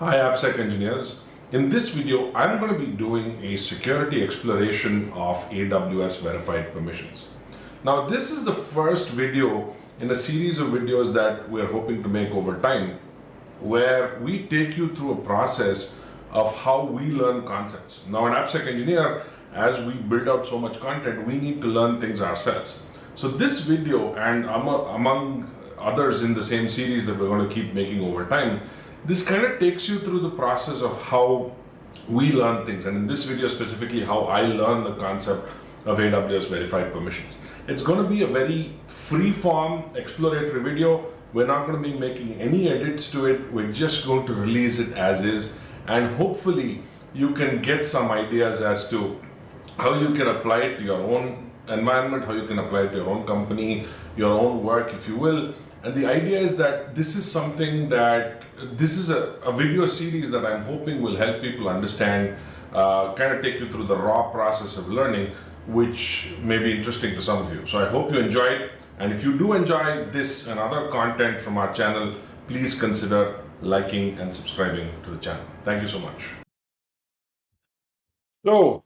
Hi AppSec engineers. In this video, I'm going to be doing a security exploration of AWS verified permissions. Now, this is the first video in a series of videos that we're hoping to make over time, where we take you through a process of how we learn concepts. Now, an AppSec engineer, as we build out so much content, we need to learn things ourselves. So this video, and among others in the same series that we're going to keep making over time, this kind of takes you through the process of how we learn things, and in this video specifically, how I learn the concept of AWS verified permissions. It's going to be a very free form exploratory video. We're not going to be making any edits to it. We're just going to release it as is, and hopefully you can get some ideas as to how you can apply it to your own environment, how you can apply it to your own company, your own work, if you will. And the idea is that this is something that this is a video series that I'm hoping will help people understand, kind of take you through the raw process of learning, which may be interesting to some of you. So I hope you enjoy it. And if you do enjoy this and other content from our channel, please consider liking and subscribing to the channel. Thank you so much. So,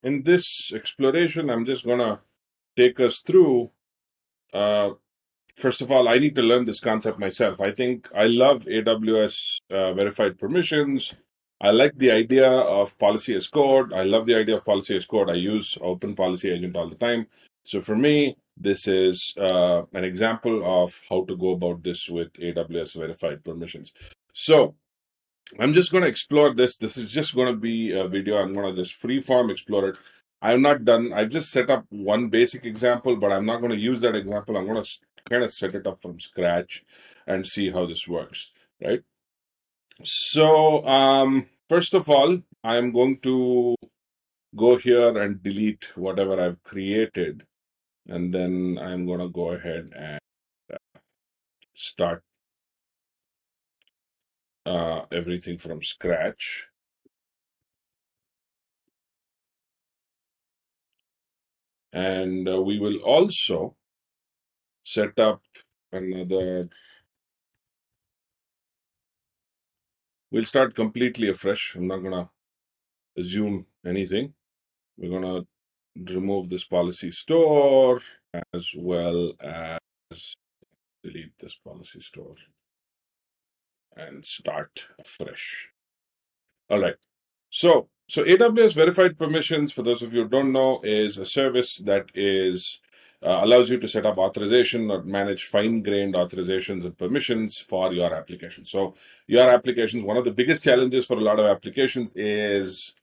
in this exploration, I'm just going to take us through. First of all, I need to learn this concept myself. I think I love AWS verified permissions. I like the idea of policy as code. I love the idea of policy as code. I use Open Policy Agent all the time. So for me, this is an example of how to go about this with AWS verified permissions. So I'm just going to explore this. This is just going to be a video. I'm going to just freeform explore it. I'm not done. I've just set up one basic example, but I'm not going to use that example. I'm going to kind of set it up from scratch and see how this works, right? So, first of all, I'm going to go here and delete whatever I've created. And then I'm going to go ahead and start everything from scratch. And we will also set up another, we'll start completely afresh. I'm not going to assume anything. We're going to remove this policy store as well as delete this policy store and start afresh. All right. So AWS verified permissions, for those of you who don't know, is a service that is allows you to set up authorization or manage fine-grained authorizations and permissions for your application. So your applications, one of the biggest challenges for a lot of applications is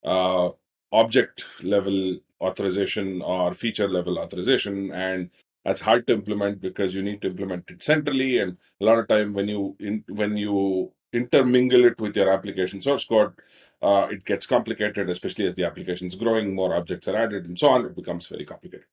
object level authorization or feature level authorization, and that's hard to implement because you need to implement it centrally, and a lot of time when you intermingle it with your application source code, it gets complicated, especially as the application is growing, more objects are added and so on. It becomes very complicated.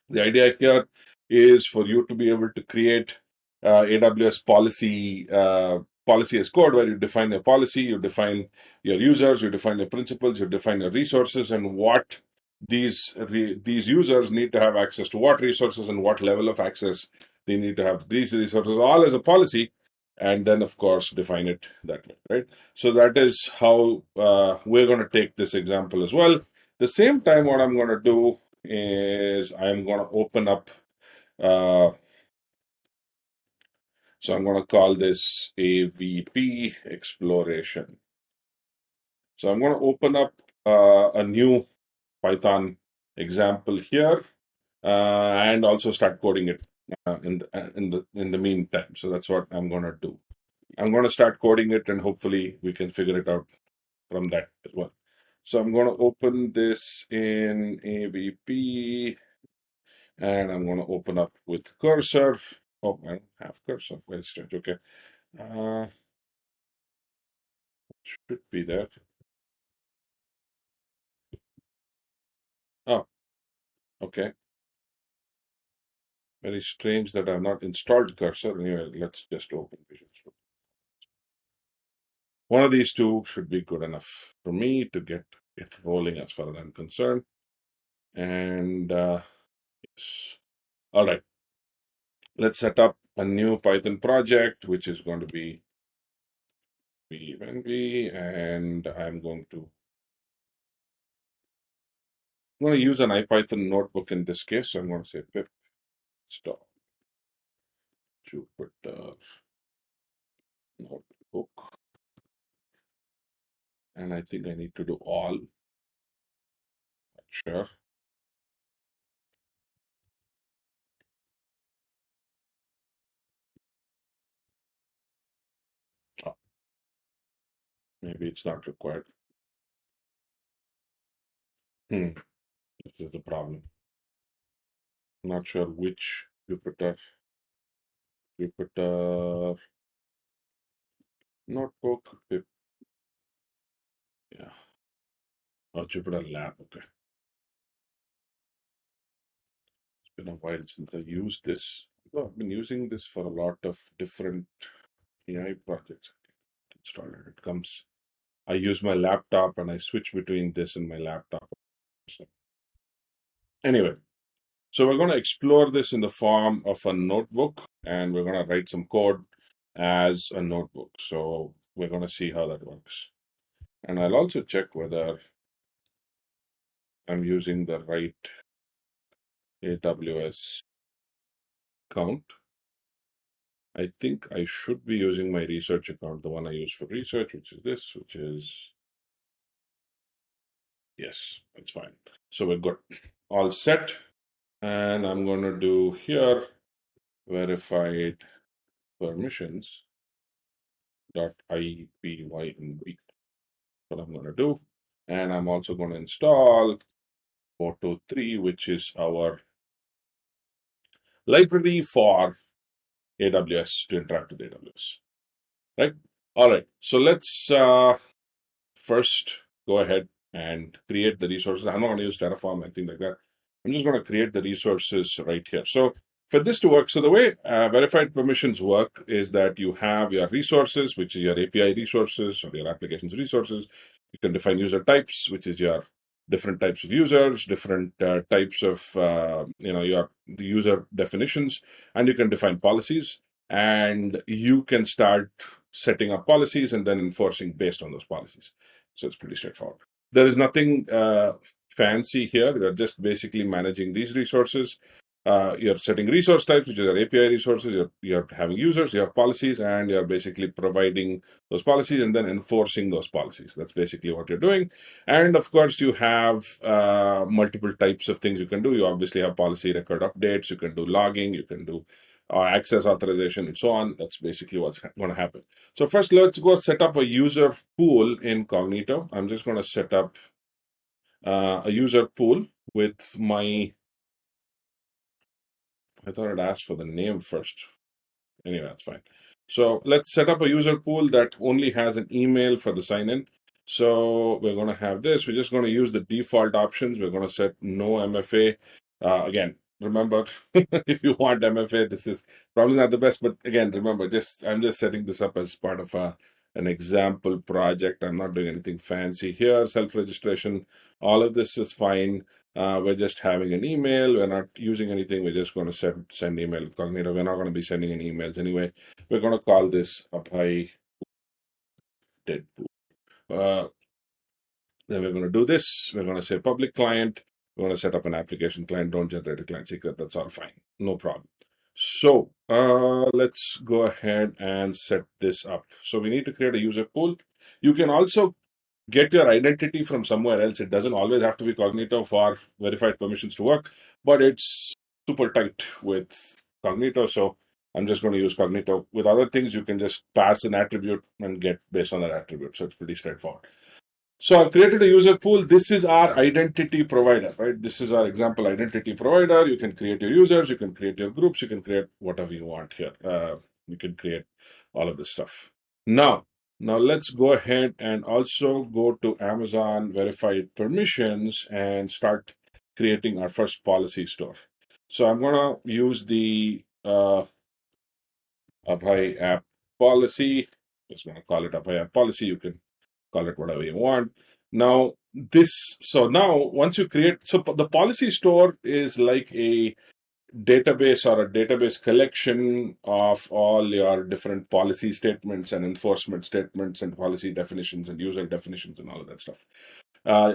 The idea here is for you to be able to create AWS policy as code, where you define a policy, you define your users, you define your principals, you define your resources, and what these users need to have access to what resources and what level of access they need to have these resources, all as a policy, and then of course define it that way, right? So that is how we're going to take this example as well. The same time, what I'm going to do is I'm going to open up. So I'm going to call this AVP exploration. So I'm going to open up a new Python example here and also start coding it in the meantime. So that's what I'm going to do. I'm going to start coding it, and hopefully we can figure it out from that as well. So I'm going to open this in AVP, and I'm going to open up with cursor. Oh, I don't have cursor. Very strange. Okay. Should be there. Oh, okay. Very strange that I've not installed cursor. Anyway, let's just open Visual Studio. One of these two should be good enough for me to get it rolling as far as I'm concerned. And yes. All right. Let's set up a new Python project, which is going to be and I'm going to use an IPython notebook in this case. So I'm going to say pip stop Jupyter notebook. And I think I need to do all. Sure. Oh, maybe it's not required. This is the problem. Not sure which Jupyter notebook. Pip. Yeah. Oh, Jupyter Lab. Okay. It's been a while since I used this. Oh, I've been using this for a lot of different AI projects. Installed. It comes. I use my laptop and I switch between this and my laptop. So anyway, so we're going to explore this in the form of a notebook, and we're going to write some code as a notebook. So we're going to see how that works. And I'll also check whether I'm using the right AWS account. I think I should be using my research account, the one I use for research, which is this, yes, it's fine. So we're good. All set. And I'm going to do here verified permissions dot ipynb. What I'm going to do. And I'm also going to install Auto3, which is our library for AWS to interact with AWS. Right? All right. So let's first go ahead and create the resources. I'm not going to use Terraform, anything like that. I'm just going to create the resources right here. So for this to work, so the way verified permissions work is that you have your resources, which is your API resources or your applications resources. You can define user types, which is your different types of users, different types of, your the user definitions, and you can define policies, and you can start setting up policies and then enforcing based on those policies. So it's pretty straightforward. There is nothing fancy here. You're just basically managing these resources. You're setting resource types, which are API resources. You're having users, you have policies, and you're basically providing those policies and then enforcing those policies. That's basically what you're doing. And of course, you have multiple types of things you can do. You obviously have policy record updates. You can do logging. You can do access authorization and so on. That's basically what's going to happen. So first, let's go set up a user pool in Cognito. I'm just going to set up a user pool with my, I thought I'd ask for the name first. Anyway, that's fine. So let's set up a user pool that only has an email for the sign-in. So we're going to have this. We're just going to use the default options. We're going to set no MFA. Again, remember, if you want MFA, this is probably not the best. But again, remember, I'm just setting this up as part of an example project. I'm not doing anything fancy here. Self-registration, all of this is fine. We're just having an email. We're not using anything. We're just going to send email with Cognito. We're not going to be sending any emails anyway. We're going to call this Abhay Deadpool. Then we're going to do this. We're going to say public client. We're going to set up an application client. Don't generate a client secret. That's all fine. No problem. So let's go ahead and set this up. So we need to create a user pool. You can also get your identity from somewhere else. It doesn't always have to be Cognito for verified permissions to work, but it's super tight with Cognito. So I'm just going to use Cognito. With other things, you can just pass an attribute and get based on that attribute. So it's pretty straightforward. So I've created a user pool. This is our identity provider, right? This is our example identity provider. You can create your users, you can create your groups, you can create whatever you want here. You can create all of this stuff. Now let's go ahead and also go to Amazon verified permissions and start creating our first policy store. So I'm going to use the Abhay app policy. Just going to call it Abhay app policy. You can call it whatever you want. Now once you create, so the policy store is like a database or a database collection of all your different policy statements and enforcement statements and policy definitions and user definitions and all of that stuff.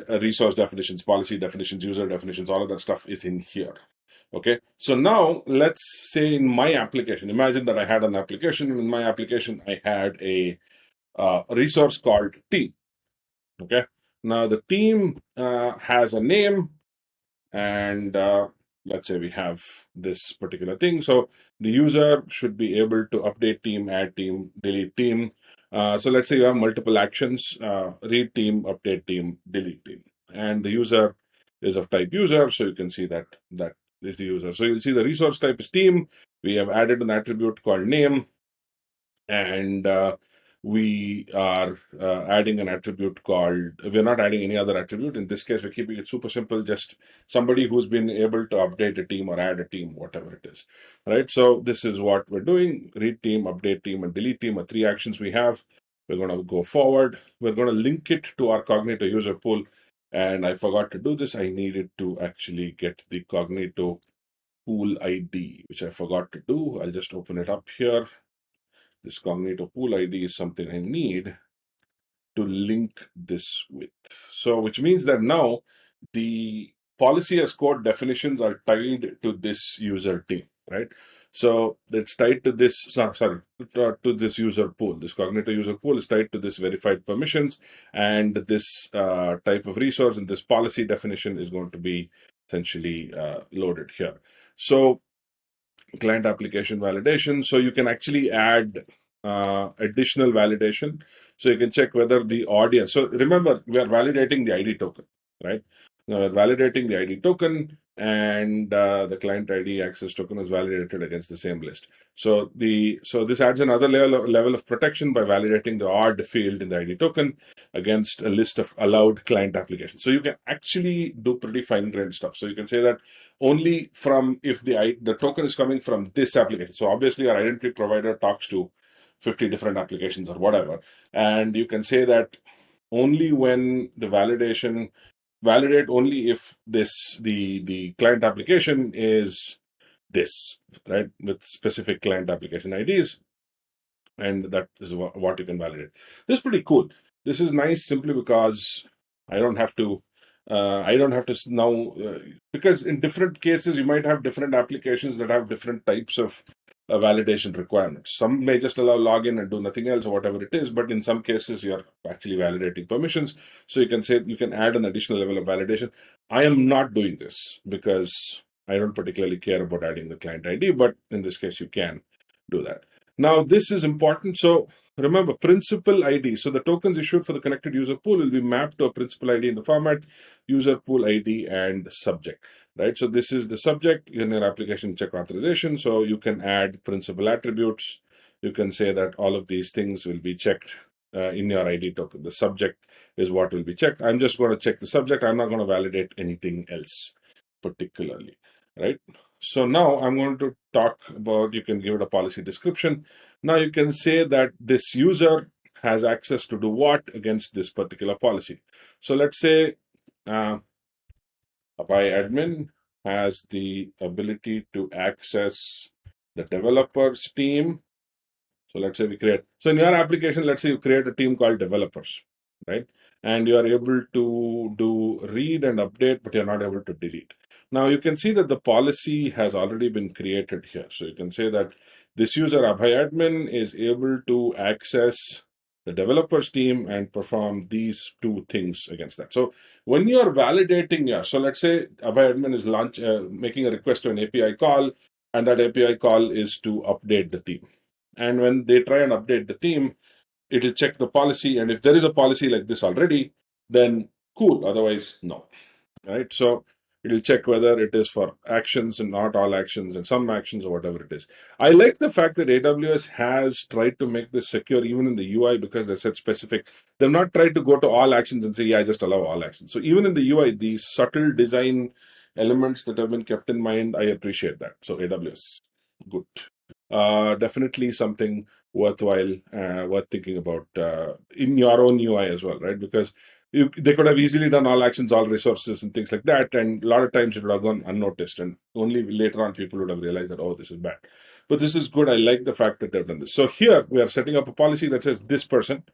Resource definitions, policy definitions, user definitions, all of that stuff is in here. Okay, so now let's say in my application, imagine that I had an application. In my application, I had a resource called team. Okay, now the team has a name, and let's say we have this particular thing. So the user should be able to update team, add team, delete team. So let's say you have multiple actions: read team, update team, delete team, and the user is of type user. So you can see that is the user. So you'll see the resource type is team. We have added an attribute called name, and we are adding an attribute called, we're not adding any other attribute. In this case, we're keeping it super simple, just somebody who's been able to update a team or add a team, whatever it is, right? So this is what we're doing: read team, update team, and delete team are three actions we have. We're going to go forward. We're going to link it to our Cognito user pool. And I forgot to do this. I needed to actually get the Cognito pool ID, which I forgot to do. I'll just open it up here. This Cognito pool ID is something I need to link this with. So, which means that now the policy as code definitions are tied to this user team, right? So it's tied to this, to this user pool. This Cognito user pool is tied to this verified permissions, and this type of resource and this policy definition is going to be essentially loaded here. So client application validation. So you can actually add additional validation. So you can check whether the audience. So remember, we are validating the ID token, right? Now we're validating the ID token, and the client ID access token is validated against the same list. So this adds another level of protection by validating the odd field in the ID token against a list of allowed client applications. So you can actually do pretty fine-grained stuff. So you can say that only from if the token is coming from this application. So obviously our identity provider talks to 50 different applications or whatever, and you can say that only when the validate only if the client application is this, right, with specific client application IDs, and that is what you can validate. This is pretty cool. This is nice simply because I don't have to now, because in different cases you might have different applications that have different types of validation requirements. Some may just allow login and do nothing else or whatever it is, but in some cases you're actually validating permissions. So you can say you can add an additional level of validation. I am not doing this because I don't particularly care about adding the client ID, but in this case you can do that. Now, this is important. So remember, principal ID. So the tokens issued for the connected user pool will be mapped to a principal ID in the format user pool ID and subject, right? So this is the subject in your application check authorization. So you can add principal attributes. You can say that all of these things will be checked in your ID token. The subject is what will be checked. I'm just going to check the subject. I'm not going to validate anything else particularly, right? So now I'm going to talk about, you can give it a policy description. Now you can say that this user has access to do what against this particular policy. So let's say Abhay admin has the ability to access the developers team. So let's say we create, so in your application, let's say you create a team called developers, right? And you are able to do read and update, but you're not able to delete. Now you can see that the policy has already been created here. So you can say that this user Abhay admin is able to access the developers team and perform these two things against that. So when you are validating, so let's say Abhay admin is making a request to an API call, and that API call is to update the team. And when they try and update the team, it'll check the policy. And if there is a policy like this already, then cool. Otherwise, no. Right? So it'll check whether it is for actions and not all actions and some actions or whatever it is. I like the fact that AWS has tried to make this secure even in the UI, because they said specific. They've not tried to go to all actions and say, yeah, just allow all actions. So even in the UI, these subtle design elements that have been kept in mind, I appreciate that. So AWS, good. Definitely something worthwhile, worth thinking about in your own UI as well, right? Because they could have easily done all actions, all resources, and things like that. And a lot of times it would have gone unnoticed. And only later on people would have realized that, oh, this is bad. But this is good. I like the fact that they've done this. So here we are setting up a policy that says this person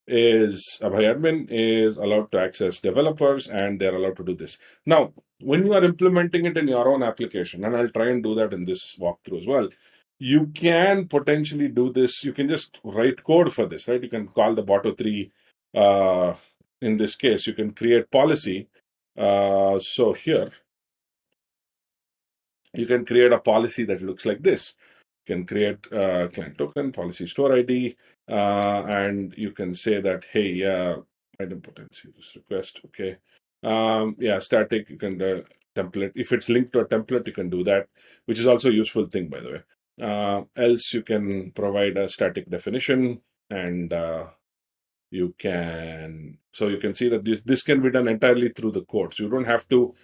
is Abhay admin is allowed to access developers and they're allowed to do this. Now, when you are implementing it in your own application, and I'll try and do that in this walkthrough as well, you can potentially do this. You can just write code for this, right? You can call the Boto3 in this case, you can create policy. So here, you can create a policy that looks like this. You can create client token, policy store ID, and you can say that, hey, item potency, this request, okay. Yeah, static, you can template. If it's linked to a template, you can do that, which is also a useful thing, by the way. Else, you can provide a static definition and you can see that this can be done entirely through the code. So you don't have to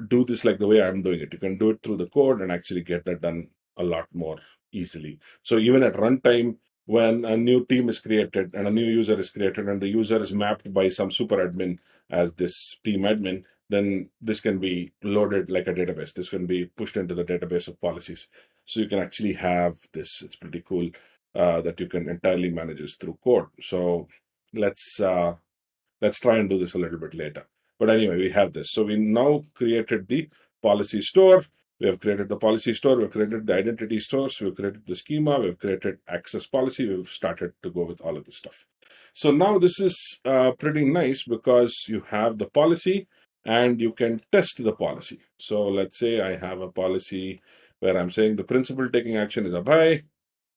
do this like the way I'm doing it. You can do it through the code and actually get that done a lot more easily. So even at runtime, when a new team is created and a new user is created and the user is mapped by some super admin as this team admin, then this can be loaded like a database. This can be pushed into the database of policies. So you can actually have this. It's pretty cool that you can entirely manage this through code. So let's try and do this a little bit later. But anyway, we have this. So we now created the policy store. We have created the policy store. We've created the identity stores. We've created the schema. We've created access policy. We've started to go with all of this stuff. So now this is pretty nice because you have the policy and you can test the policy. So let's say I have a policy where I'm saying the principal taking action is Abhay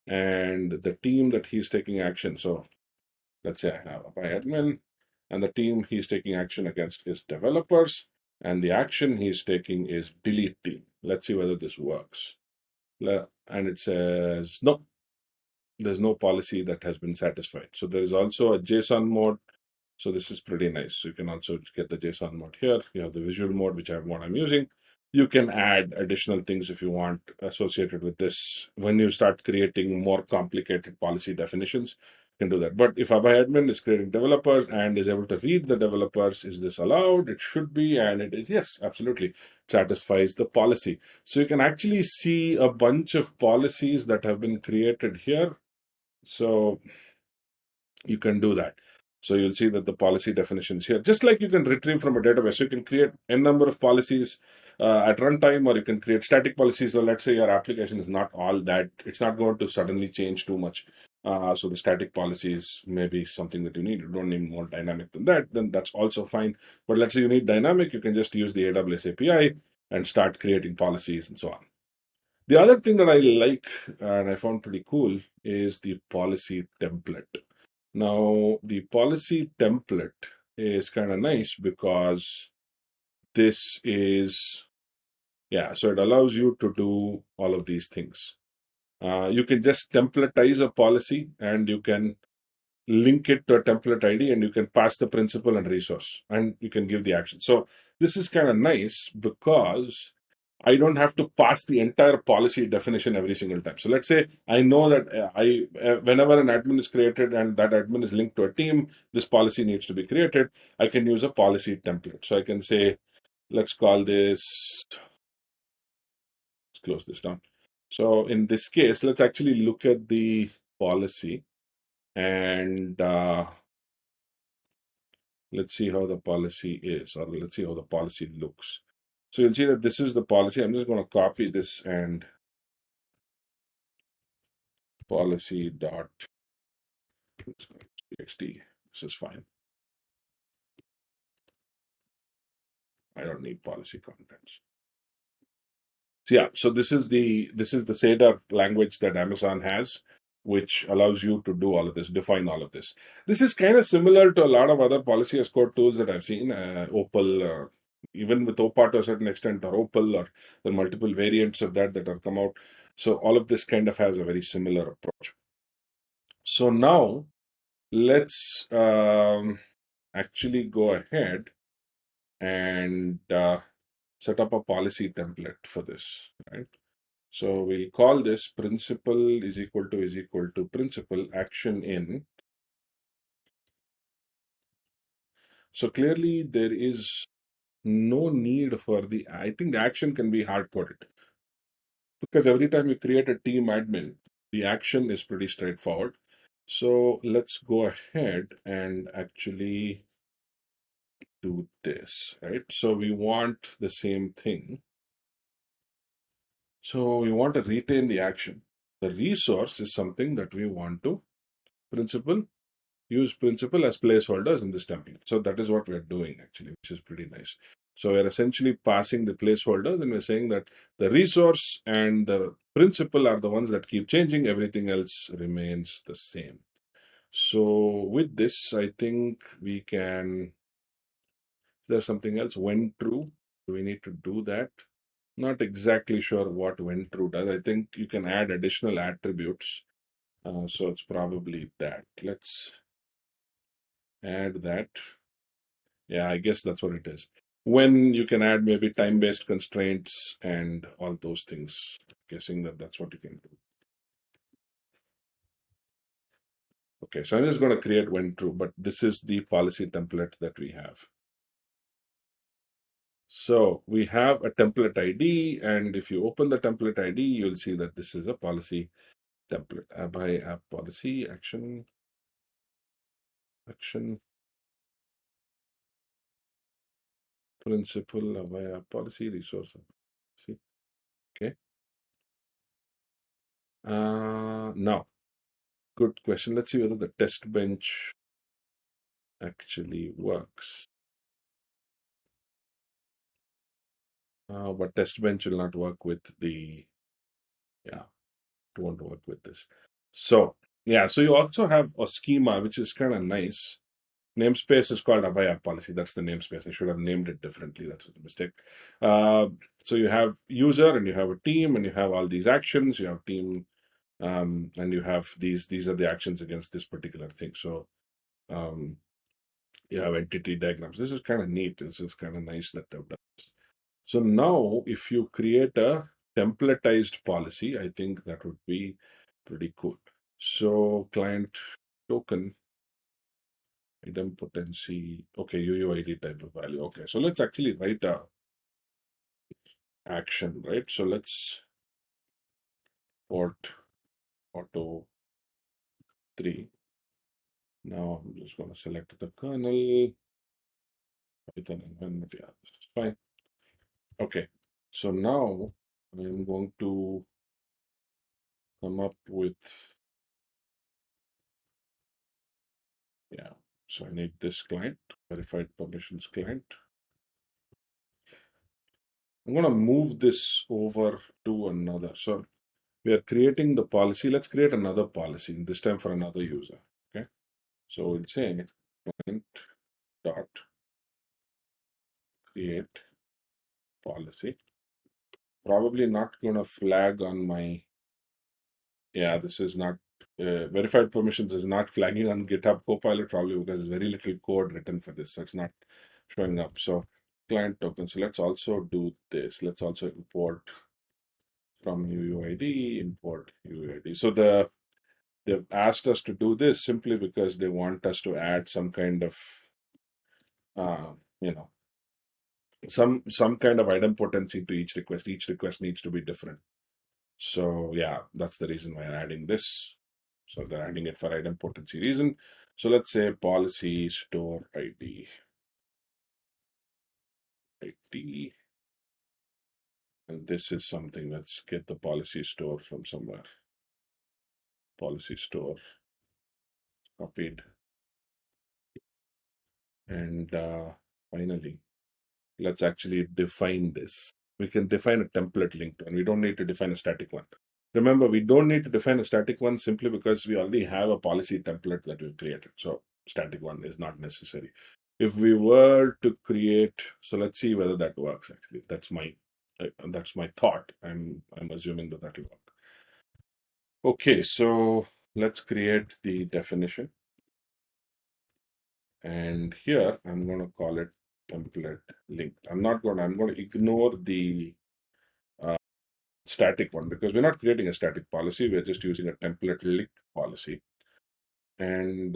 and the team that he's taking action. So let's say I have Abhay admin and the team he's taking action against is developers, and the action he's taking is delete team. Let's see whether this works. And it says, no, there's no policy that has been satisfied. So there is also a JSON mode. So this is pretty nice. So you can also get the JSON mode here. You have the visual mode, which I'm using. You can add additional things if you want associated with this. When you start creating more complicated policy definitions, you can do that. But if Abhay admin is creating developers and is able to read the developers, is this allowed? It should be, and it is. Yes, absolutely. Satisfies the policy. So you can actually see a bunch of policies that have been created here. So you can do that. So you'll see that the policy definitions here, just like you can retrieve from a database, so you can create n number of policies at runtime, or you can create static policies. So let's say your application is not all that, it's not going to suddenly change too much. So the static policies may be something that you need. You don't need more dynamic than that, then that's also fine. But let's say you need dynamic, you can just use the AWS API and start creating policies and so on. The other thing that I like and I found pretty cool is the policy template. Now, the policy template is kind of nice because this is, so it allows you to do all of these things. You can just templatize a policy and you can link it to a template ID and you can pass the principal and resource and you can give the action. So this is kind of nice because I don't have to pass the entire policy definition every single time. So let's say I know that whenever an admin is created and that admin is linked to a team, this policy needs to be created. I can use a policy template. So I can say, let's call this, let's close this down. So in this case, let's actually look at the policy and let's see how the policy is, or let's see how the policy looks. So you'll see that this is the policy. I'm just going to copy this and policy dot txt. This is fine. I don't need policy contents. So this is the Cedar language that Amazon has, which allows you to do all of this, define all of this. This is kind of similar to a lot of other policy as code tools that I've seen, Opal, even with OPA to a certain extent, or Opal, or the multiple variants of that have come out. So all of this kind of has a very similar approach. So now let's actually go ahead and set up a policy template for this, right? So we'll call this principal is equal to principal action in. So clearly there is no need for I think the action can be hard coded because every time you create a team admin, the action is pretty straightforward. So let's go ahead and actually do this, right? So we want the same thing. So we want to retain the action. The resource is something that we want to principal use principal as placeholders in this template. So that is what we're doing actually, which is pretty nice. So we're essentially passing the placeholders and we're saying that the resource and the principal are the ones that keep changing. Everything else remains the same. So with this, I think we can, there's something else, when true. Do we need to do that? Not exactly sure what when true does. I think you can add additional attributes. So it's probably that. Let's add that. Yeah, I guess that's what it is. When you can add maybe time-based constraints and all those things. Guessing that that's what you can do. Okay, so I'm just going to create when true, but this is the policy template that we have. So we have a template ID, and if you open the template ID, you'll see that this is a policy template. Abhay app policy action principal Abhay app policy resource. See, okay. Now, good question. Let's see whether the test bench actually works. But test bench will not work with the, yeah, it won't work with this. So yeah, so you also have a schema, which is kind of nice. Namespace is called Abhay app policy. That's the namespace. I should have named it differently. That's a mistake. So you have user and you have a team and you have all these actions. You have team and you have these are the actions against this particular thing. So you have entity diagrams. This is kind of neat. This is kind of nice that they've done this. So now if you create a templatized policy, I think that would be pretty cool. So client token idempotency, okay, UUID type of value. Okay, so let's actually write a action, right? So let's port auto 3. Now I'm just going to select the kernel, Python environment. Yeah, this is fine. Okay, so now I'm going to come up with, yeah, so I need this client, verified permissions client. I'm going to move this over to another. So we are creating the policy. Let's create another policy, this time for another user. Okay. So we'll say client dot create policy. Probably not going to flag on my, yeah, this is not, verified permissions is not flagging on GitHub Copilot, probably because there's very little code written for this. So it's not showing up. So client token. So let's also do this. Let's also import from UUID, import UUID. So they've asked us to do this simply because they want us to add some kind of, you know, some kind of idempotency to each request. Each request needs to be different. So yeah, that's the reason why I'm adding this. So they're adding it for idempotency reason. So let's say policy store ID. And this is something, let's get the policy store from somewhere. Policy store, copied. And finally, let's actually define this. We can define a template linked and we don't need to define a static one. Remember, we don't need to define a static one simply because we already have a policy template that we've created. So static one is not necessary. If we were to create, so let's see whether that works actually. That's my thought. I'm assuming that will work. Okay, so let's create the definition. And here I'm going to call it template linked. I'm going to ignore the static one because we're not creating a static policy. We're just using a template linked policy. And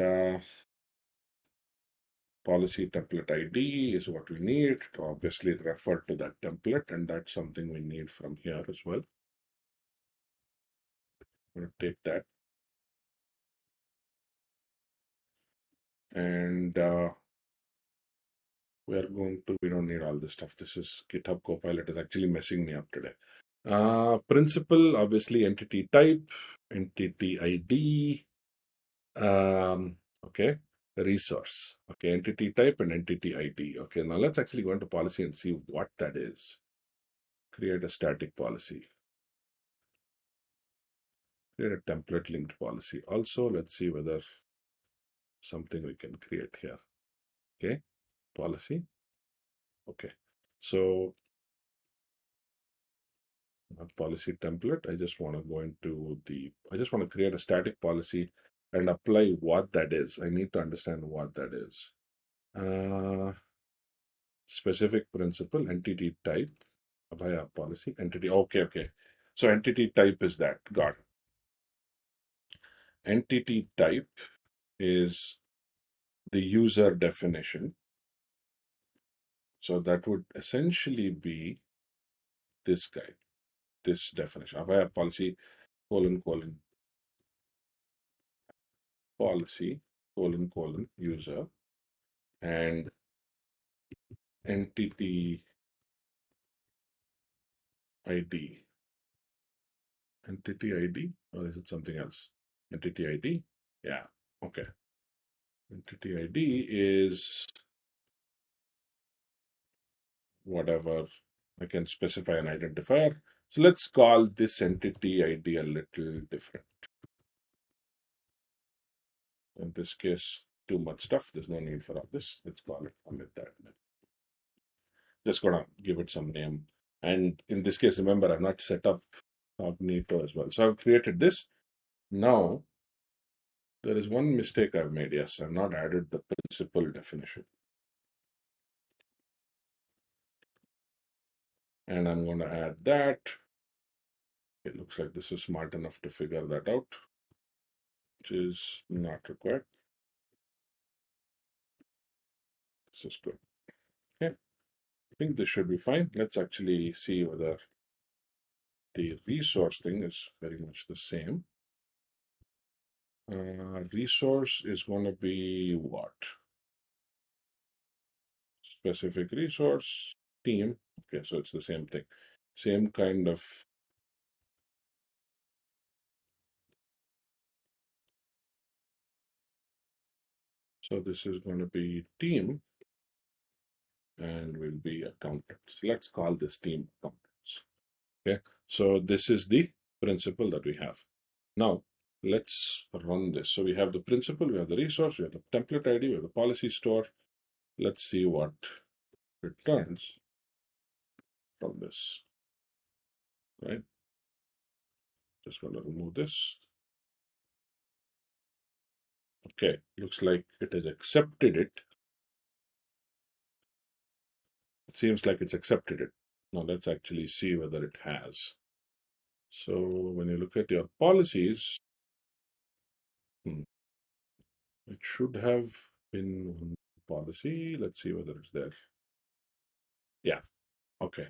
policy template ID is what we need to obviously refer to that template, and that's something we need from here as well. I'm going to take that and we don't need all this stuff. This is GitHub Copilot is actually messing me up today. Principal, obviously entity type, entity ID, okay, resource, okay, entity type and entity ID. Okay, now let's actually go into policy and see what that is. Create a static policy. Create a template linked policy. Also, let's see whether something we can create here. Okay, policy. Okay, so policy template. I just want to go into I just want to create a static policy and apply what that is. I need to understand what that is. Specific principal, entity type, Abhay policy, entity. Okay. So entity type is that. Got it. Entity type is the user definition. So that would essentially be this guy, this definition. Abhay policy, policy, user, and entity ID. Entity ID, or is it something else? Entity ID? Yeah, okay. Entity ID is whatever. I can specify an identifier. So let's call this entity ID a little different. In this case, too much stuff. There's no need for all this. Let's call it AuthZ-as-a-Service. Just gonna give it some name. And in this case, remember, I've not set up Cognito as well. So I've created this. Now, there is one mistake I've made. Yes, I've not added the principal definition. And I'm going to add that. It looks like this is smart enough to figure that out, which is not required. This is good. Okay, I think this should be fine. Let's actually see whether the resource thing is very much the same. Resource is going to be what? Specific resource, team. Okay, so it's the same thing. Same kind of. So this is going to be team and will be accountants. Let's call this team accountants. Okay, so this is the principle that we have. Now, let's run this. So we have the principle, we have the resource, we have the template ID, we have the policy store. Let's see what returns from this, right? Just going to remove this. Okay, looks like it has accepted it. It seems like it's accepted it. Now let's actually see whether it has. So when you look at your policies, it should have been one policy. Let's see whether it's there. Yeah, okay.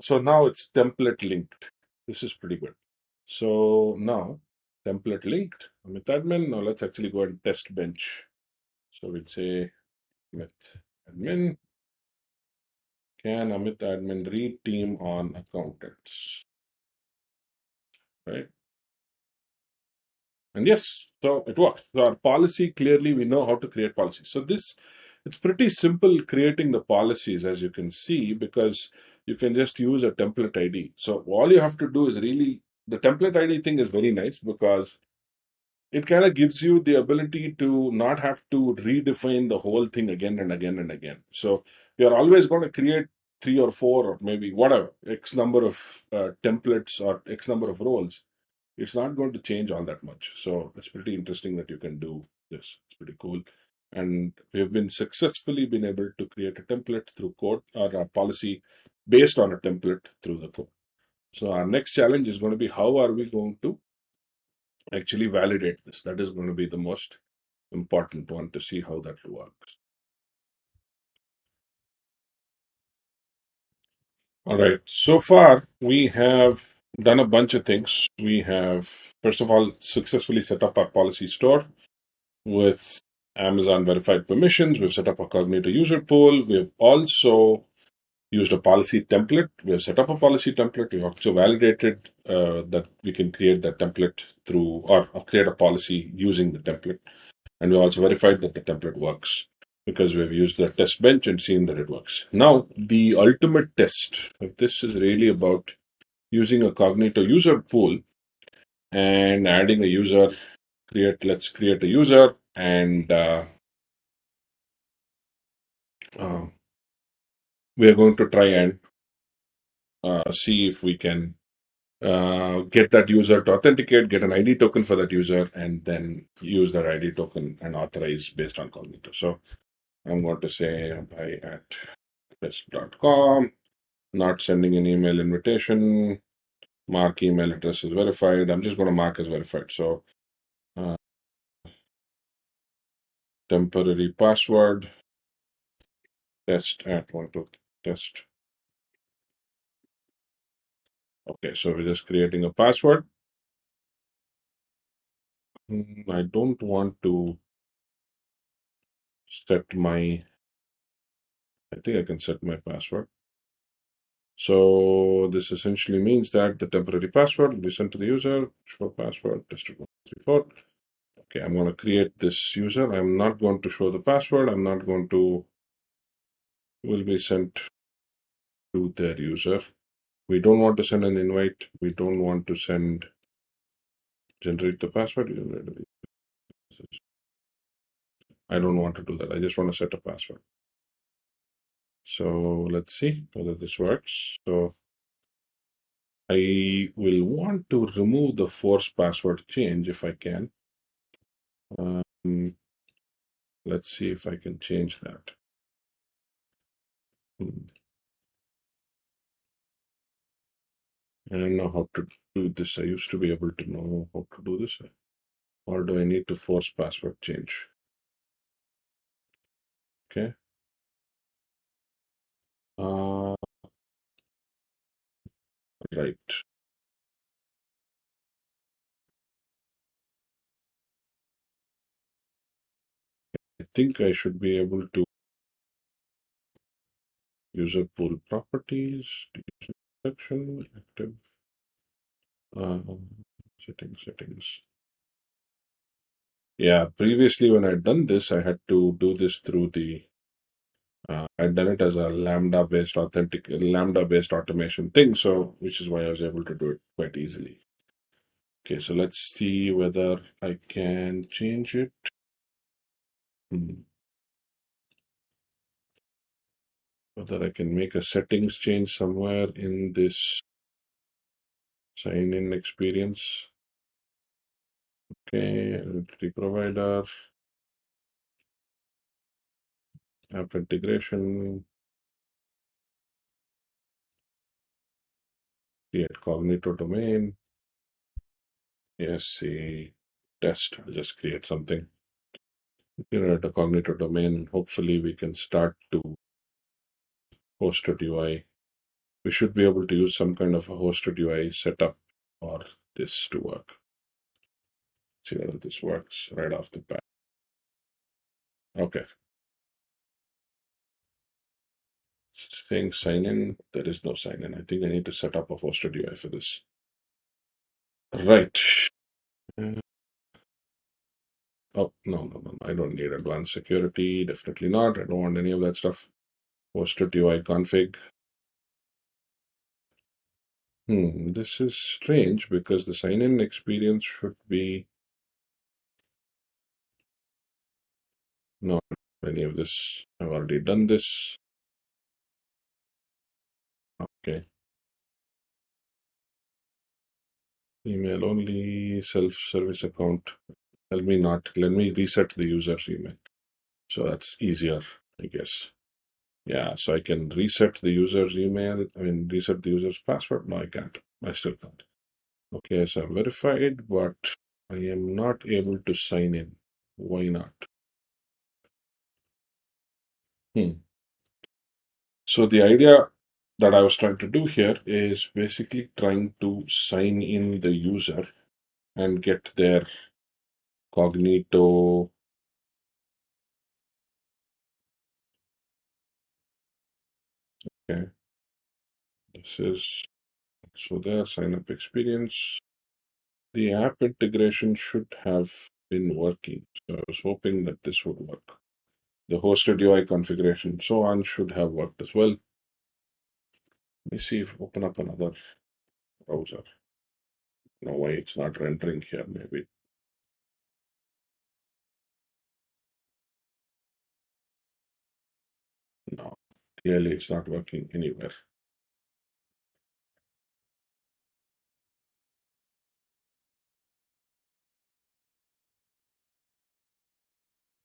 So now it's template linked. This is pretty good. So now template linked with admin. Now let's actually go and test bench. So we'll say with admin, can Amit admin read team on accountants, right? And yes, so it works. So our policy, clearly we know how to create policies. So it's pretty simple creating the policies, as you can see, because you can just use a template ID. So all you have to do is really, the template ID thing is very nice because it kind of gives you the ability to not have to redefine the whole thing again and again and again. So you're always going to create 3 or 4 or maybe whatever, X number of templates or X number of roles. It's not going to change all that much. So it's pretty interesting that you can do this. It's pretty cool. And we have been successfully been able to create a template through code or a policy based on a template through the code. So our next challenge is going to be how are we going to actually validate this? That is going to be the most important one to see how that works. All right. So far, we have done a bunch of things. We have, first of all, successfully set up our policy store with Amazon verified permissions. We've set up a Cognito user pool. We've also used a policy template. We have set up a policy template. We've also validated that we can create that template through or create a policy using the template. And we also verified that the template works because we've used the test bench and seen that it works. Now, the ultimate test of this is really about using a Cognito user pool and adding a user. Let's create a user and uh, we are going to try and see if we can get that user to authenticate, get an ID token for that user, and then use that ID token and authorize based on Cognito. So I'm going to say Abhay at test.com, not sending an email invitation, mark email address is verified. I'm just going to mark as verified. So uh, temporary password, test at 12 test. Okay, so we're just creating a password. I don't want to set my, I think I can set my password. So this essentially means that the temporary password will be sent to the user, show password, test134. Okay, I'm going to create this user. I'm not going to show the password. I'm not going to, will be sent to their user. We don't want to send an invite. We don't want to send, generate the password. I don't want to do that. I just want to set a password. So let's see whether this works. So I will want to remove the force password change if I can. Let's see if I can change that. I don't know how to do this. I used to be able to know how to do this. Or do I need to force password change? Okay. Right. I think I should be able to user pool properties, section, active, settings. Yeah, previously when I'd done this, I had to do this through the, I'd done it as a lambda-based automation thing, so which is why I was able to do it quite easily. Okay, so let's see whether I can change it. Whether I can make a settings change somewhere in this sign-in experience. Okay, identity provider, app integration, create Cognito domain. Yes, see, test. I'll just create something. Create a Cognito domain. Hopefully, we can start to hosted UI. We should be able to use some kind of a hosted UI setup for this to work. See whether this works right off the bat. Okay. Saying sign in, there is no sign in. I think I need to set up a hosted UI for this. Right. Oh, no. I don't need advanced security. Definitely not. I don't want any of that stuff. Hosted UI config. This is strange because the sign-in experience should be not any of this. I've already done this. Okay. Email only, self-service account. Let me reset the user's email. So that's easier, I guess. Yeah, so I can reset the user's email. Reset the user's password. No, I can't. I still can't. Okay, so I'm verified, but I am not able to sign in. Why not? So the idea that I was trying to do here is basically trying to sign in the user and get their Cognito. Okay, this is so their sign up experience. The app integration should have been working. So I was hoping that this would work. The hosted UI configuration, so on, should have worked as well. Let me see if open up another browser. No way, it's not rendering here, maybe. No, clearly it's not working anywhere.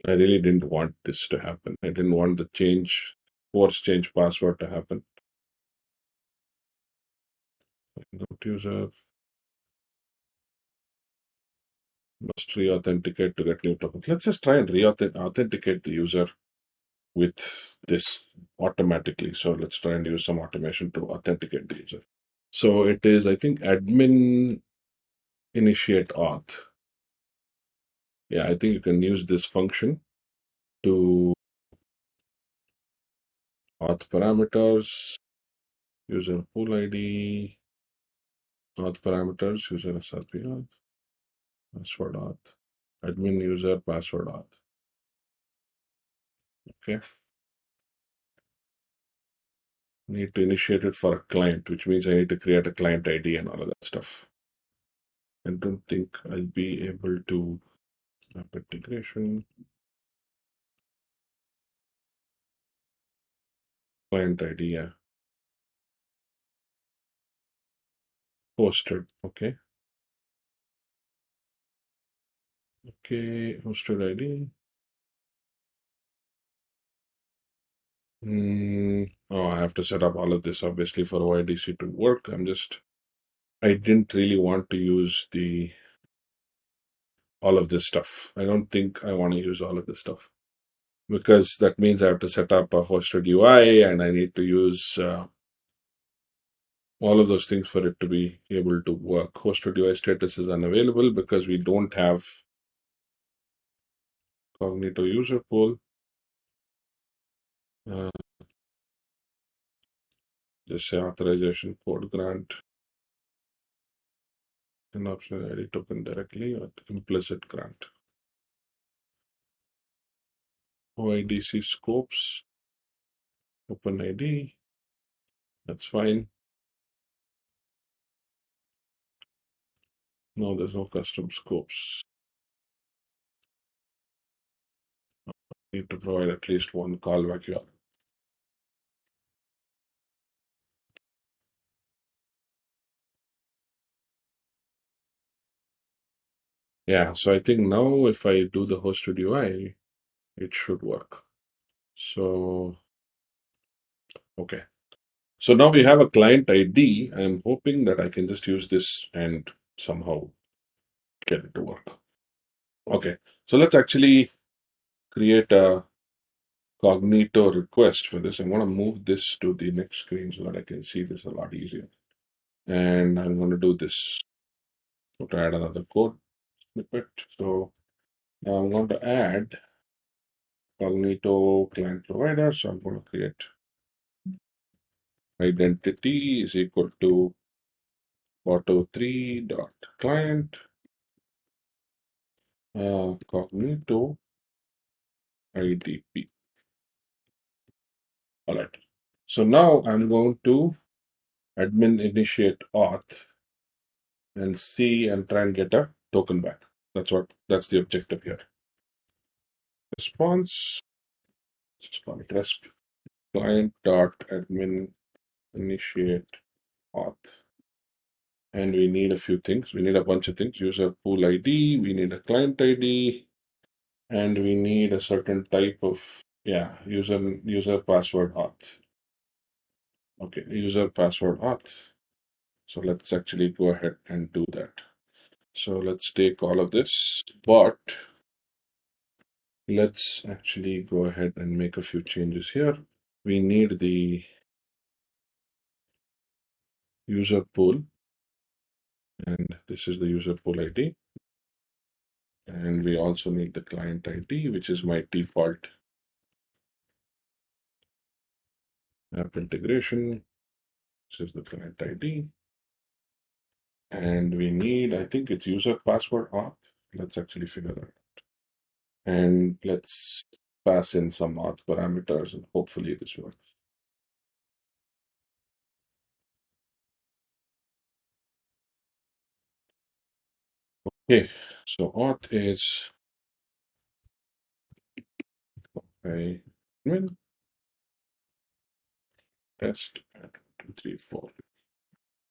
I really didn't want this to happen. I didn't want the force change password to happen. Not user must re-authenticate to get new tokens. Let's just try and authenticate the user with this automatically. So let's try and use some automation to authenticate the user. So it is, I think, admin initiate auth. Yeah, I think you can use this function to auth parameters, user pool ID, auth parameters, user SRP auth, password auth, admin user password auth. Okay. Need to initiate it for a client, which means I need to create a client ID and all of that stuff. I don't think I'll be able to app integration, client ID, yeah. Hosted, okay. Okay, hosted ID. Oh, I have to set up all of this obviously for OIDC to work. I didn't really want to use all of this stuff. I don't think I want to use all of this stuff because that means I have to set up a hosted UI and I need to use all of those things for it to be able to work. Hosted UI status is unavailable because we don't have Cognito user pool. Just say authorization code grant an optional ID token directly or implicit grant. OIDC scopes, open ID, that's fine. No, there's no custom scopes. Need to provide at least one callback URL. Yeah, so I think now if I do the hosted UI, it should work. So, okay. So now we have a client ID. I'm hoping that I can just use this and somehow get it to work. Okay, so let's actually create a Cognito request for this. I'm going to move this to the next screen so that I can see this a lot easier. And I'm going to do this. So to add another code snippet. So now I'm going to add Cognito client provider. So I'm going to create identity is equal to auto3.client Cognito IDP. All right. So now I'm going to admin initiate auth and see and try and get a token back. That's the objective here. Response, just call it resp client dot admin initiate auth. And we need a few things. We need a bunch of things. User pool ID, we need a client ID, and we need a certain type of user password auth. Okay, user password auth. So let's actually go ahead and do that. So let's take all of this, but let's actually go ahead and make a few changes here. We need the user pool, and this is the user pool ID. And we also need the client ID, which is my default app integration. This is the client ID. And we need, I think it's user password auth. Let's actually figure that out. And let's pass in some auth parameters and hopefully this works. Okay, so auth is a test 2, 3, 4.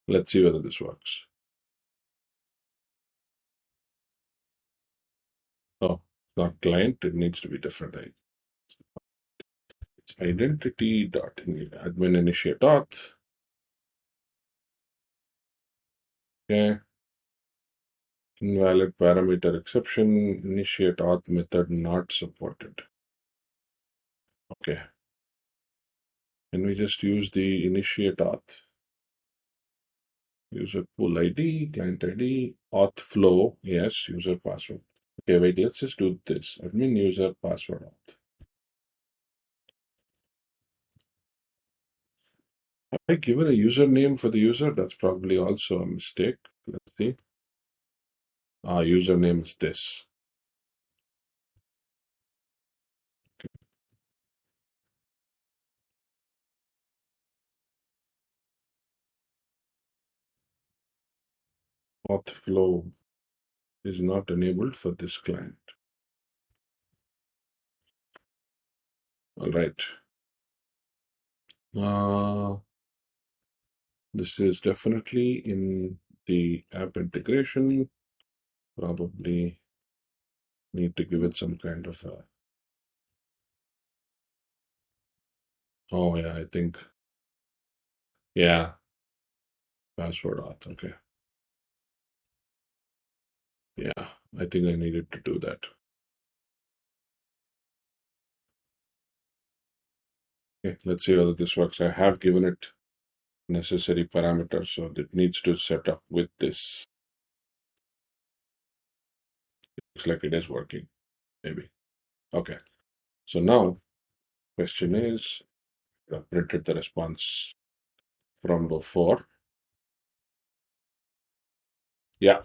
Let's see whether this works. Oh, not client, it needs to be different. It's identity dot admin initiate auth. Okay. Invalid parameter exception, initiate auth method not supported. Okay. Can we just use the initiate auth? User pool ID, client ID, auth flow, yes, user password. Okay, wait, let's just do this. Admin user password auth. Have I given a username for the user? That's probably also a mistake. Let's see. Username is this. Auth flow is not enabled for this client. All right. This is definitely in the app integration. Probably need to give it some kind of a. Oh, yeah, I think. Yeah. Password auth. Okay. Yeah, I think I needed to do that. Okay, let's see whether this works. I have given it necessary parameters, so it needs to set up with this. Looks like it is working, maybe. Okay, so now question is, I printed the response from before. Yeah,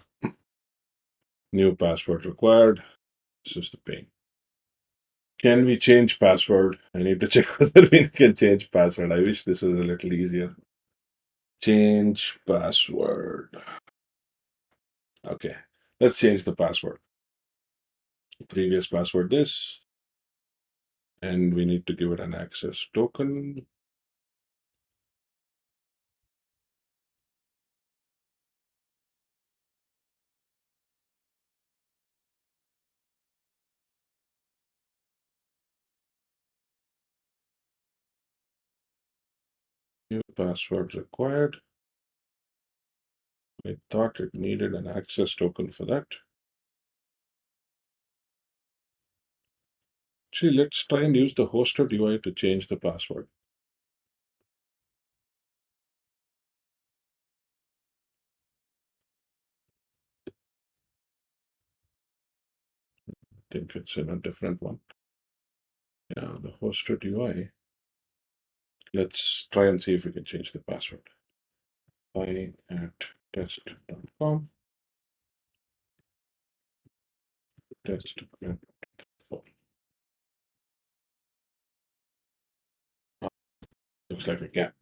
new password required. This is the pain. Can we change password? I need to check whether we can change password. I wish this was a little easier. Change password. Okay, let's change the password. Previous password this, and we need to give it an access token. New password required. I thought it needed an access token for that. Actually, let's try and use the hosted UI to change the password. I think it's in a different one. Yeah, the hosted UI. Let's try and see if we can change the password. Test.com. Test. Looks like we can.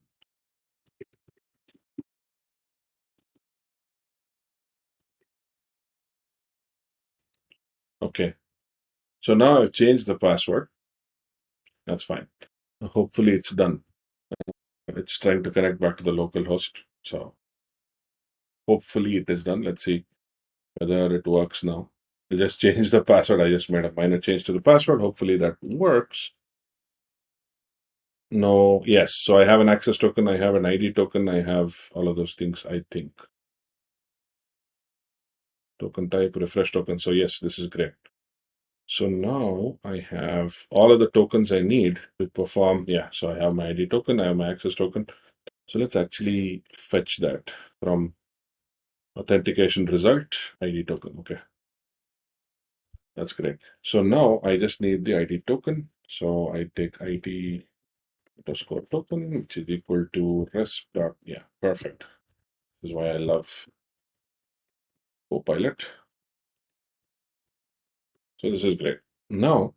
Okay. So now I've changed the password. That's fine. Hopefully it's done. It's trying to connect back to the local host. So hopefully it is done. Let's see whether it works now. I just changed the password. I just made a minor change to the password. Hopefully that works. No, yes. So I have an access token. I have an ID token. I have all of those things, I think. Token type, refresh token. So yes, this is great. So now I have all of the tokens I need to perform. Yeah, so I have my ID token. I have my access token. So let's actually fetch that from authentication result ID token. Okay, that's great. So now I just need the ID token. So I take ID underscore token, which is equal to resp dot. Yeah, perfect. This is why I love Copilot. So this is great. Now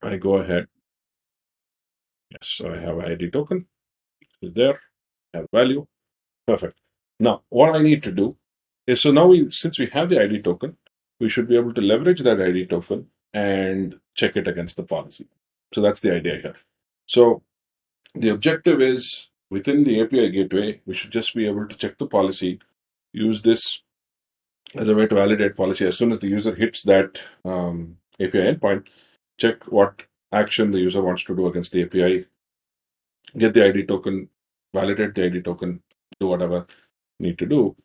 I go ahead. Yes, so I have ID token. It's there. Have value. Perfect. Now what I need to do is, so now since we have the ID token, we should be able to leverage that ID token and check it against the policy. So that's the idea here. So the objective is within the API gateway, we should just be able to check the policy, use this as a way to validate policy. As soon as the user hits that API endpoint, check what action the user wants to do against the API, get the ID token, validate the ID token, do whatever need to do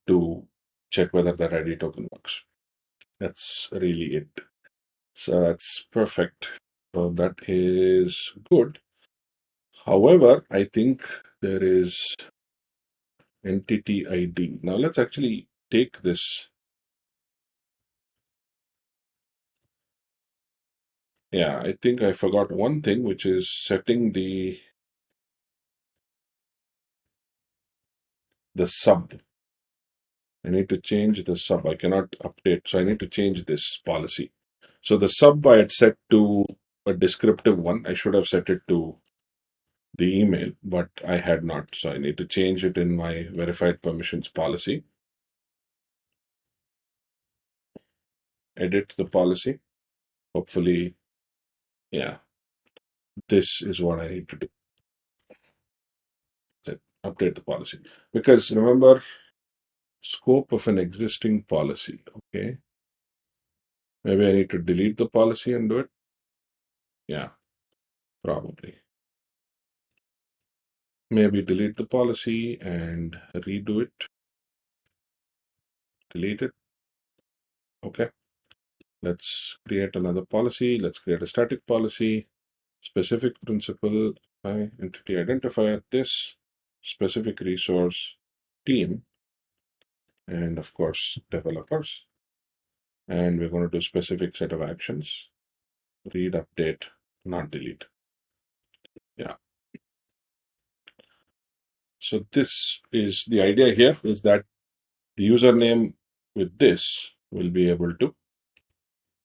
to check whether that ID token works. That's really it. So that's perfect. So that is good. However, I think there is entity ID. Now let's actually take this. Yeah, I think I forgot one thing, which is setting the sub. I need to change the sub. I cannot update, so I need to change this policy. So the sub I had set to a descriptive one. I should have set it to the email, but I had not. So I need to change it in my verified permissions policy. Edit the policy. Hopefully, yeah, this is what I need to do. Update the policy. Because remember, scope of an existing policy. Okay. Maybe I need to delete the policy and do it. Yeah, probably. Maybe delete the policy and redo it. Delete it. Okay. Let's create another policy. Let's create a static policy. Specific principal, entity identifier, this specific resource team, and of course, developers. And we're going to do specific set of actions. Read, update, not delete. Yeah. So this is the idea here, is that the username with this will be able to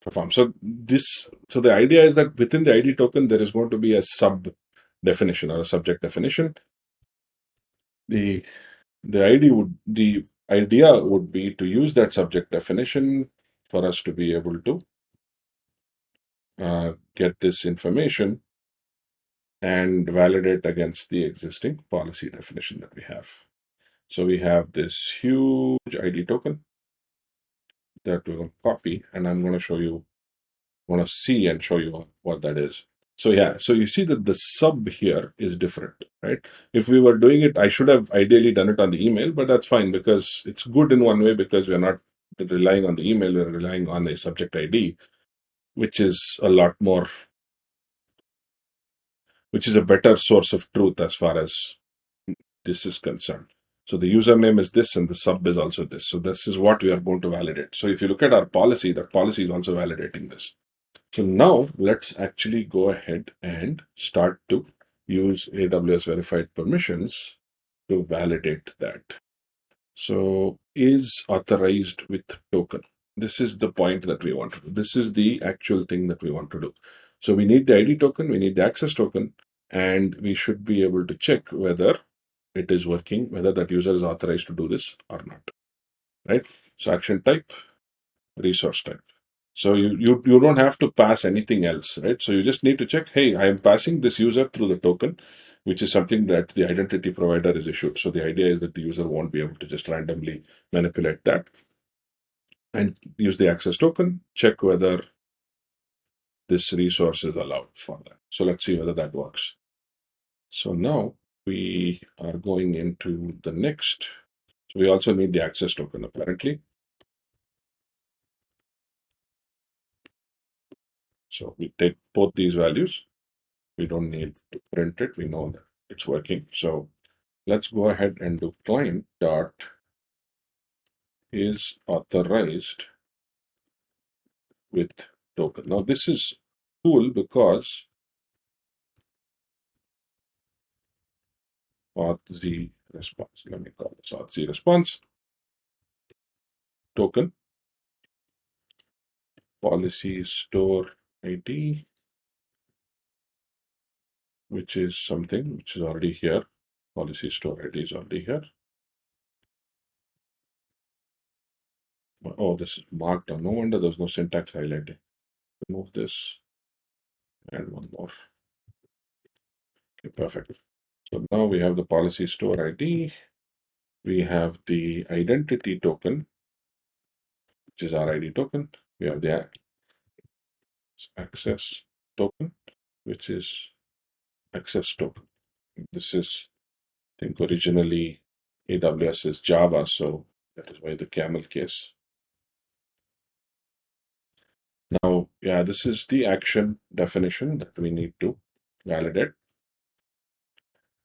perform. So the idea is that within the ID token, there is going to be a sub definition or a subject definition. The idea would be to use that subject definition for us to be able to get this information and validate against the existing policy definition that we have. So we have this huge ID token that we're going to copy, and I'm going to show you, want to see and show you what that is. So yeah, so you see that the sub here is different, right? If we were doing it, I should have ideally done it on the email, but that's fine because it's good in one way because we're not relying on the email, we're relying on a subject ID, which is a lot more, which is a better source of truth as far as this is concerned. So the username is this and the sub is also this. So this is what we are going to validate. So if you look at our policy, that policy is also validating this. So now let's actually go ahead and start to use AWS verified permissions to validate that. So is authorized with token. This is the point that we want to do. This is the actual thing that we want to do. So we need the ID token, we need the access token, and we should be able to check whether it is working, whether that user is authorized to do this or not, right? So action type, resource type. So you don't have to pass anything else, right? So you just need to check, hey, I am passing this user through the token, which is something that the identity provider is issued. So the idea is that the user won't be able to just randomly manipulate that. And use the access token, check whether this resource is allowed for that. So let's see whether that works. So now we are going into the next. So we also need the access token apparently. So we take both these values. We don't need to print it. We know that it's working. So let's go ahead and do client dot is authorized with token. Now this is cool because AuthZ-response. Let me call this AuthZ-response token policy store ID, which is something which is already here. Policy store ID is already here. Oh, this is marked down. No wonder there's no syntax highlighting. Remove this and one more. Okay, perfect. So now we have the policy store ID. We have the identity token, which is our ID token. We have the access token, which is access token. This is, I think, originally AWS is Java, so that is why the camel case. Now, yeah, this is the action definition that we need to validate.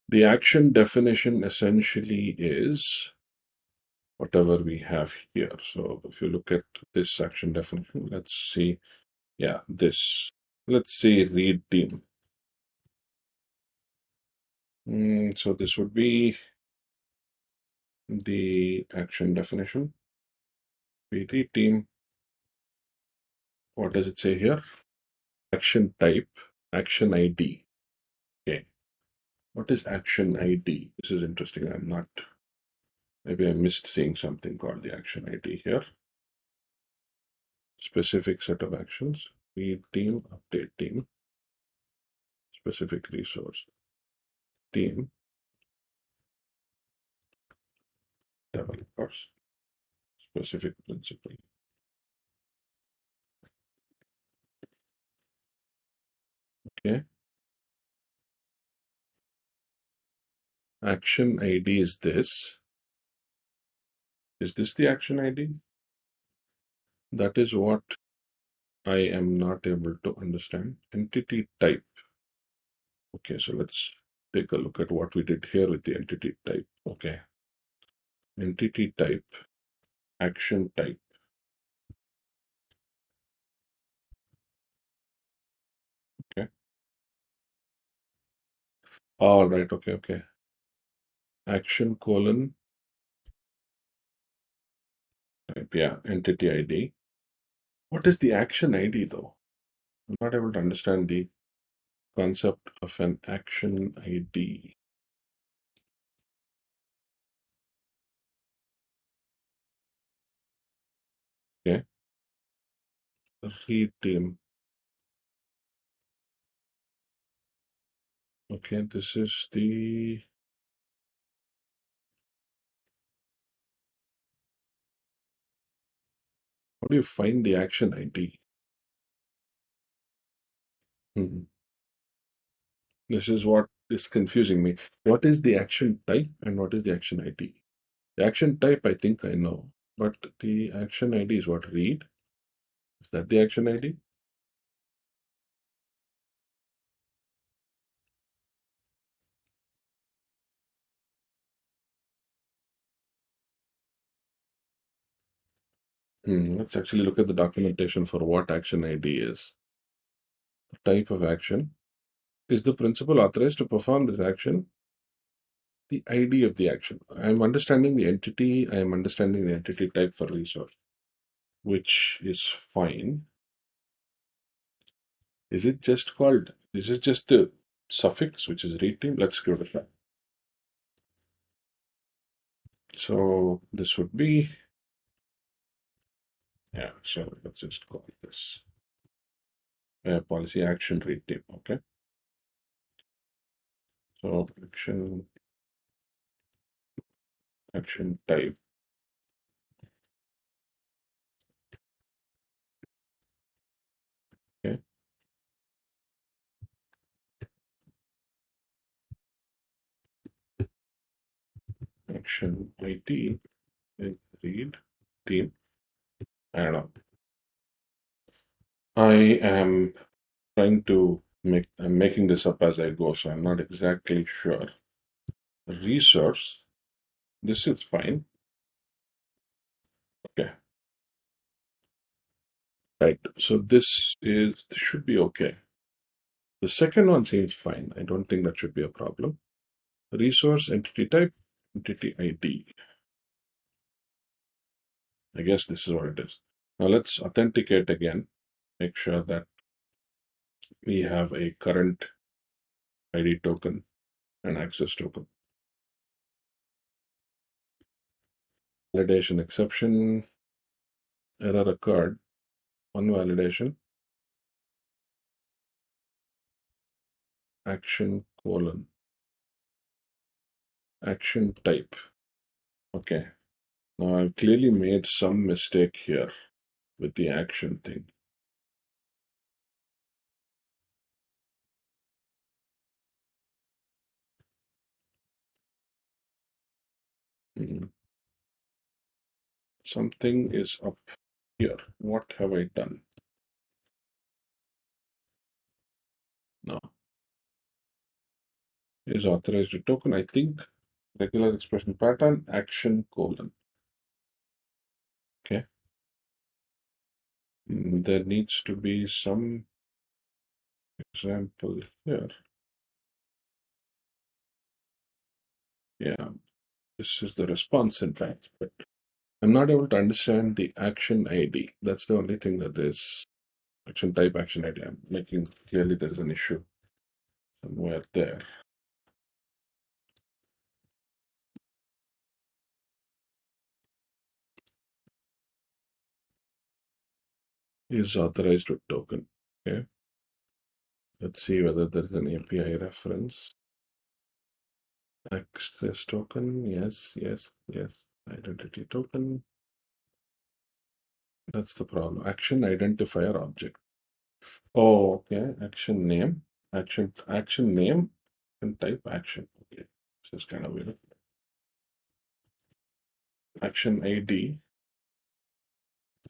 The action definition essentially is whatever we have here. So if you look at this action definition, let's see, yeah, this, let's say read team. So this would be the action definition. We read team. What does it say here? Action type, action ID. Okay. What is action ID? This is interesting. I'm not, maybe I missed seeing something called the action ID here. Specific set of actions. Read team, update team, specific resource, team, developers, specific principle. Okay. Action ID is this. Is this the action ID? That is what I am not able to understand. Entity type. Okay, so let's take a look at what we did here with the entity type. Okay. Entity type, action type. Okay. All right. Okay. Okay. Action colon type. Yeah. Entity ID. What is the action ID though? I'm not able to understand the concept of an action ID. Okay. Read team. Okay. This is the, how do you find the action ID? This is what is confusing me. What is the action type and what is the action ID? The action type, I think I know, but the action ID is what? Read? Is that the action ID? Let's actually look at the documentation for what action ID is. The type of action. Is the principal authorized to perform this action? The ID of the action. I'm understanding the entity. I am understanding the entity type for resource, which is fine. Is it just the suffix, which is read team? Let's go to that. So this would be, yeah, so let's just call this policy action read team. Okay. So action type. Okay. Action ID and read team. I don't know. I am trying to I'm making this up as I go, so I'm not exactly sure. Resource, this is fine. Okay. Right. So this should be okay. The second one seems fine. I don't think that should be a problem. Resource, entity type, entity ID. I guess this is what it is. Now let's authenticate again. Make sure that we have a current ID token and access token. Validation exception, error occurred. One validation, action colon, action type. Okay. Now I've clearly made some mistake here with the action thing. Something is up here. What have I done? Now, is authorized to token. I think regular expression pattern, action colon. Okay. There needs to be some example here. Yeah, this is the response syntax, but I'm not able to understand the action ID. That's the only thing that is action type, action ID. I'm making clearly there's an issue somewhere there. Is authorized with token. Okay. Let's see whether there's an API reference. Access token. Yes, yes, yes. Identity token. That's the problem. Action identifier object. Oh, okay. Action name. Action name and type action. Okay. This is kind of weird. Action ID.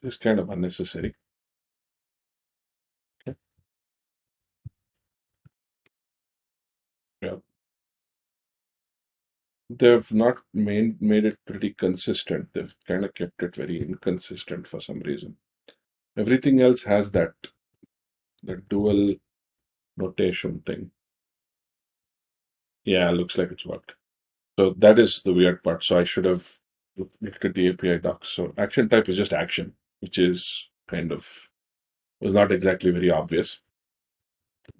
This is kind of unnecessary. Okay. Yeah. They've not made it pretty consistent. They've kind of kept it very inconsistent for some reason. Everything else has that dual notation thing. Yeah, looks like it's worked. So that is the weird part. So I should have looked at the API docs. So action type is just action, which is kind of was not exactly very obvious.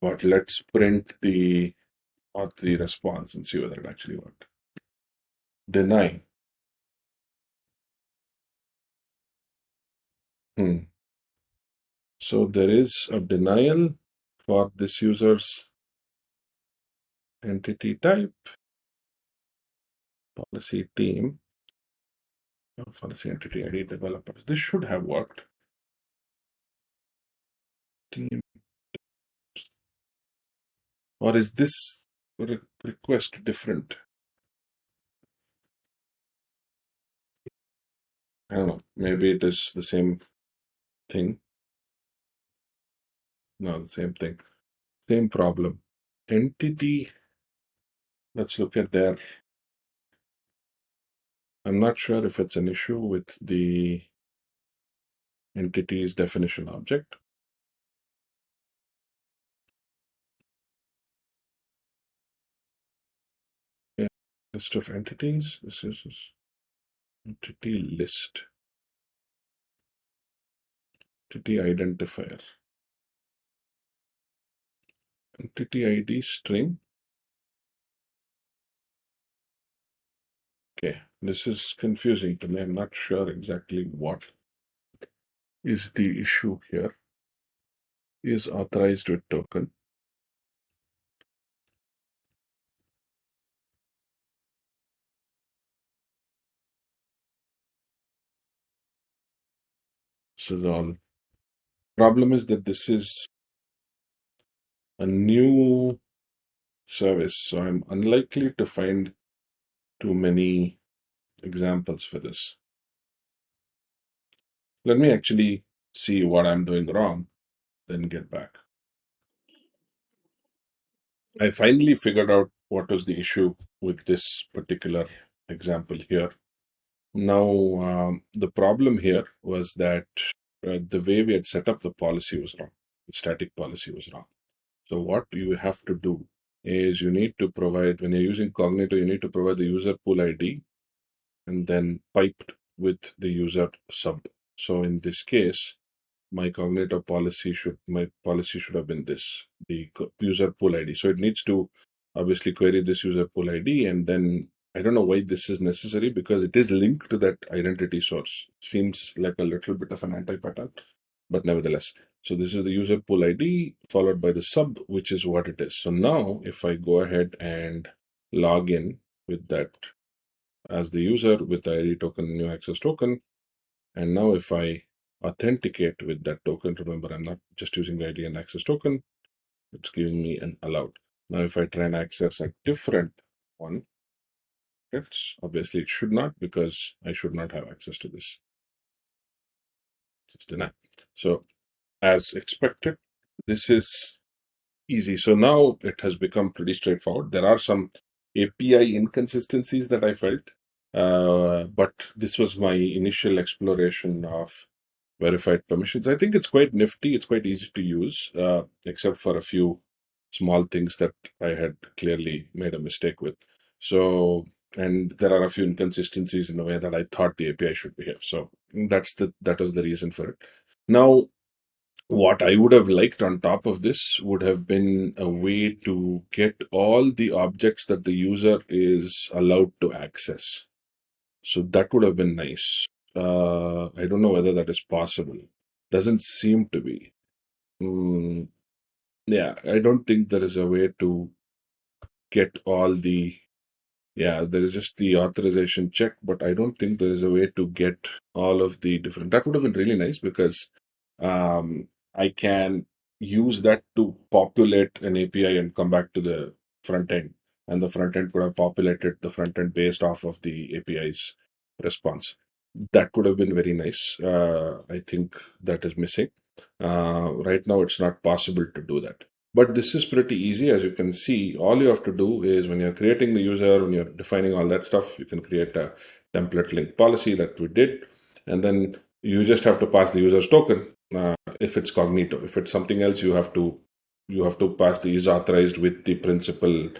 But let's print the auth response and see whether it actually worked. Deny. So there is a denial for this user's entity type, policy team, policy entity ID developers. This should have worked. Team. Or is this request different? I don't know. Maybe it is the same thing. No, the same thing. Same problem. Entity. Let's look at their. I'm not sure if it's an issue with the entity's definition object. Yeah. List of entities. This is entity list. Entity identifier. Entity ID string. Okay, this is confusing to me. I'm not sure exactly what is the issue here. Is authorized with token. This is all. Problem is that this is a new service, so I'm unlikely to find too many examples for this. Let me actually see what I'm doing wrong, then get back. I finally figured out what was the issue with this particular example here. Now, the problem here was that the way we had set up the policy was wrong. The static policy was wrong. So what you have to do is you need to provide, when you're using Cognito, you need to provide the user pool ID and then piped with the user sub. So in this case, my policy should have been this, the user pool ID. So it needs to obviously query this user pool ID, and then I don't know why this is necessary because it is linked to that identity source. Seems like a little bit of an anti-pattern, but nevertheless. So this is the user pool ID followed by the sub, which is what it is. So now if I go ahead and log in with that as the user with the ID token, new access token, and now if I authenticate with that token, remember I'm not just using the ID and access token, it's giving me an allowed. Now if I try and access a different one, it's obviously it should not, because I should not have access to this. It's denied. So as expected, this is easy. So now it has become pretty straightforward. There are some API inconsistencies that I felt, but this was my initial exploration of verified permissions. I think it's quite nifty. It's quite easy to use, except for a few small things that I had clearly made a mistake with. So, and there are a few inconsistencies in the way that I thought the API should behave. So that was the reason for it. Now, what I would have liked on top of this would have been a way to get all the objects that the user is allowed to access. So that would have been nice. I don't know whether that is possible. Doesn't seem to be. Yeah, I don't think there is a way to get all the. Yeah, there is just the authorization check, but I don't think there is a way to get all of the different. That would have been really nice because I can use that to populate an API and come back to the front end, and the front end could have populated the front end based off of the API's response. That could have been very nice. I think that is missing. Right now, it's not possible to do that. But this is pretty easy. As you can see, all you have to do is when you're creating the user, when you're defining all that stuff, you can create a template link policy that we did. And then you just have to pass the user's token if it's Cognito. If it's something else, you have to pass the is authorized with the principal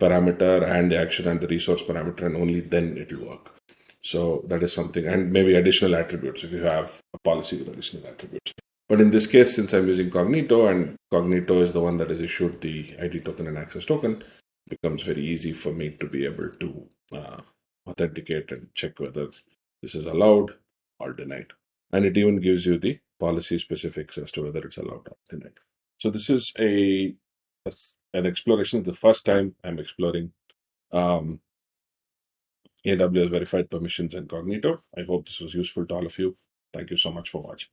parameter and the action and the resource parameter, and only then it will work. So that is something, and maybe additional attributes if you have a policy with additional attributes. But in this case, since I'm using Cognito, and Cognito is the one that has issued the ID token and access token, it becomes very easy for me to be able to authenticate and check whether this is allowed or denied. And it even gives you the policy specifics as to whether it's allowed or denied. So this is an exploration. The first time I'm exploring AWS verified permissions and Cognito. I hope this was useful to all of you. Thank you so much for watching.